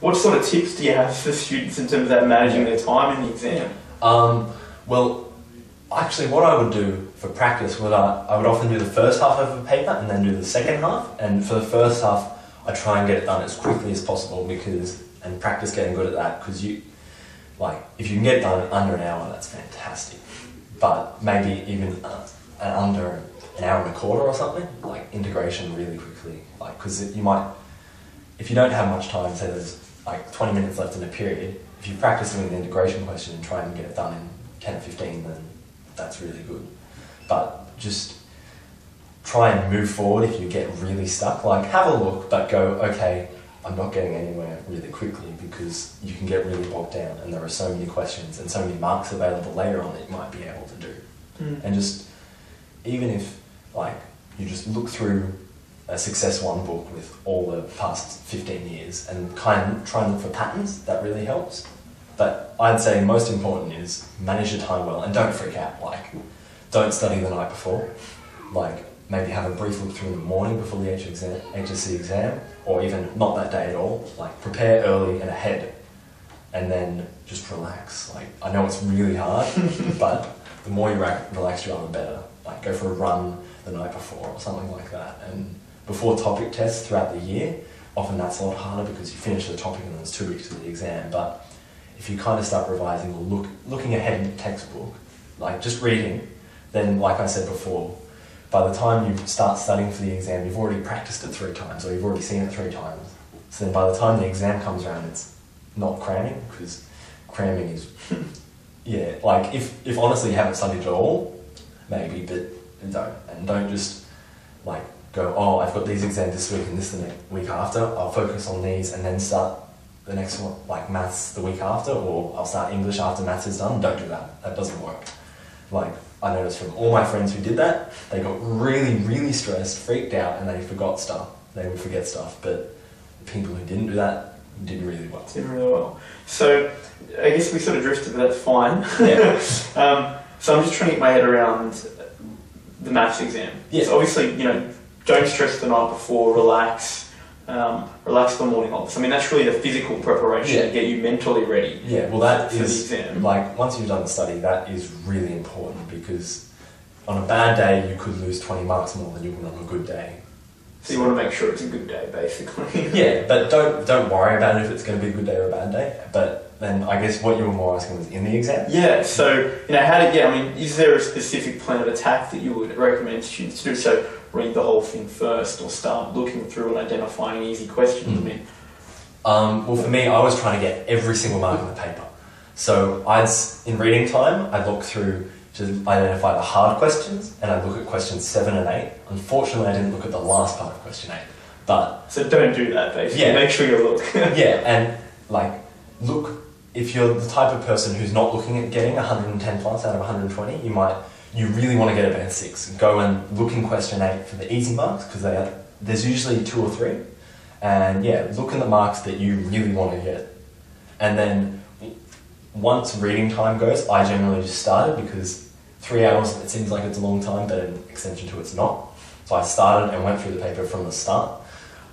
What sort of tips do you have for students in terms of that managing their time in the exam? Well, actually what I would do for practice would I would often do the first half of a paper and then do the second half. And for the first half, I try and get it done as quickly as possible and practice getting good at that, because if you can get it done in under an hour, that's fantastic. But maybe even under an hour and a quarter or something, like integration really quickly. Because if you don't have much time, say there's 20 minutes left in a period, if you practice doing the integration question and try and get it done in 10 or 15, then that's really good. But just try and move forward if you get really stuck. Have a look, but go, okay, I'm not getting anywhere really quickly, because you can get really bogged down and there are so many questions and so many marks available later on that you might be able to do. And just, even if you just look through a Success One book with all the past 15 years and try and look for patterns, that really helps. But I'd say most important is manage your time well and don't freak out. Don't study the night before. Maybe have a brief look through in the morning before the HSC exam, or even not that day at all. Prepare early and ahead, and then just relax. I know it's really hard, but the more you relax you are, the better. Go for a run the night before or something like that. And before topic tests throughout the year, often that's a lot harder because you finish the topic and then it's 2 weeks to the exam. But if you kind of start revising or looking ahead in the textbook, just reading, then like I said before, by the time you start studying for the exam, you've already practiced it 3 times, or you've already seen it 3 times. So then by the time the exam comes around, it's not cramming, because cramming is, if honestly you haven't studied at all, maybe, but don't. And don't just go, oh, I've got these exams this week and this the week after, I'll focus on these and then start the next one, maths the week after, or I'll start English after maths is done. Don't do that. That doesn't work. I noticed from all my friends who did that, they got really, really stressed, freaked out, and they forgot stuff. They would forget stuff, but the people who didn't do that did really well. So, I guess we sort of drifted, but that's fine. Yeah. So I'm just trying to get my head around the maths exam. Yeah. So obviously, don't stress the night before, relax the morning of. I mean, that's really the physical preparation to get you mentally ready. Yeah, well that for is, the exam. Once you've done the study, that is really important, because on a bad day you could lose 20 marks more than you would on a good day. So you want to make sure it's a good day, basically. Yeah, but don't worry about it if it's going to be a good day or a bad day. But then I guess what you were more asking was in the exam? Yeah, so, is there a specific plan of attack that you would recommend students to do? So read the whole thing first, or start looking through and identifying easy questions? Well, for me, I was trying to get every single mark in the paper. So in reading time, I'd look through to identify the hard questions, and I'd look at questions 7 and 8. Unfortunately, I didn't look at the last part of question 8. So don't do that, basically. Yeah. Make sure you look. Yeah, and look, if you're the type of person who's not looking at getting 110 plus out of 120, you really want to get a band 6. Go and look in question 8 for the easy marks, because there's usually 2 or 3. And look in the marks that you really want to get. And then once reading time goes, I generally just started, because 3 hours, it seems like it's a long time, but in extension to it's not. So I started and went through the paper from the start.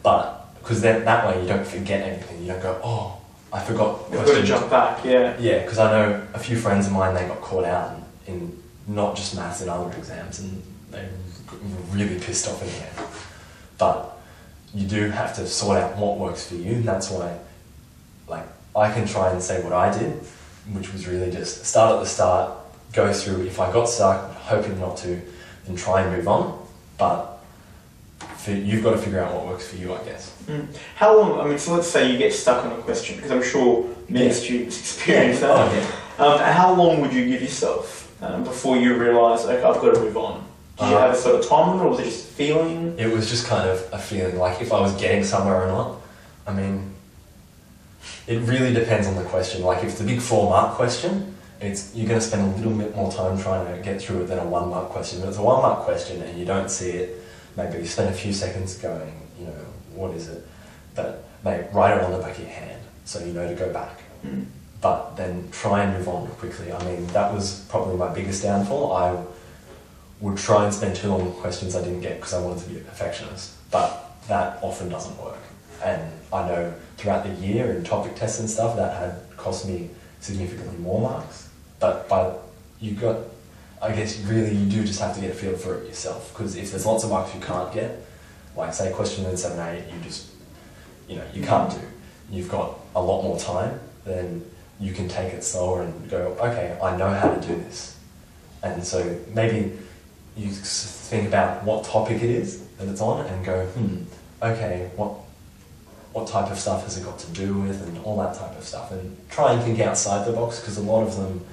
But, because then that way you don't forget anything. You don't go, oh, I forgot. You've got to jump back, yeah. Yeah, because I know a few friends of mine, they got caught out in not just maths, in other exams, and they were really pissed off in the end. But you do have to sort out what works for you, and that's why, I can try and say what I did, which was really just start at the start, go through, if I got stuck, hoping not to, then try and move on. But you've got to figure out what works for you, I guess. How long, so let's say you get stuck on a question, because I'm sure many students experience that. Oh, yeah. How long would you give yourself before you realise, okay, I've got to move on? Did you have a sort of time limit, or was it just a feeling? It was just kind of a feeling, if I was getting somewhere or not. I mean, it really depends on the question. If it's a big 4-mark question, you're going to spend a little bit more time trying to get through it than a 1-mark question. But it's a 1-mark question and you don't see it, maybe you spend a few seconds going, what is it? But write it on the back of your hand so you know to go back. But then try and move on quickly. I mean, that was probably my biggest downfall. I would try and spend too long on questions I didn't get because I wanted to be a perfectionist. But that often doesn't work. And I know throughout the year in topic tests and stuff that had cost me significantly more marks. But I guess really you do just have to get a feel for it yourself, because if there's lots of marks you can't get, like say question in 7-8, you can't do. You've got a lot more time, then you can take it slower and go, okay, I know how to do this. And so maybe you think about what topic it is that it's on and go, okay, what type of stuff has it got to do with, and all that type of stuff, and try and think outside the box, because a lot of them,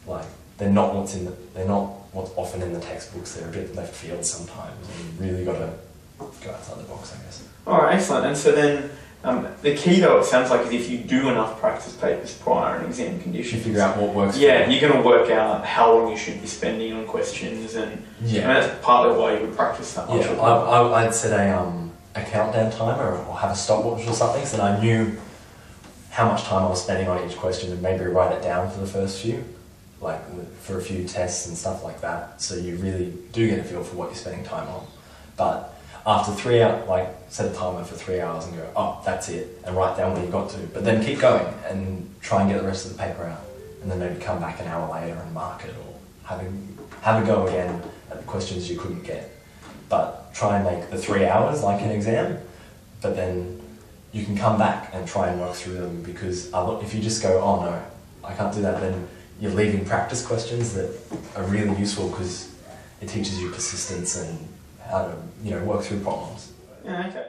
like, they're not what's often in the textbooks. They're a bit left field sometimes, and you really got to go outside the box, I guess. All right, excellent. And so then the key, though, it sounds like, is if you do enough practice papers prior and exam conditions, you figure out what works. Yeah, you're going to work out how long you should be spending on questions, and that's partly why you would practice that much. Yeah, I'd set a countdown timer or have a stopwatch or something, so that I knew how much time I was spending on each question, and maybe write it down for the first few, like for a few tests and stuff like that, so you really do get a feel for what you're spending time on. But after 3 hours, like set a timer for 3 hours and go, oh, that's it, and write down what you got to, but then keep going and try and get the rest of the paper out, and then maybe come back an hour later and mark it, or have a go again at the questions you couldn't get. But try and make the 3 hours like an exam, but then you can come back and try and work through them, because if you just go, oh no, I can't do that, then you're leaving practice questions that are really useful, because it teaches you persistence and how to work through problems. Yeah, okay.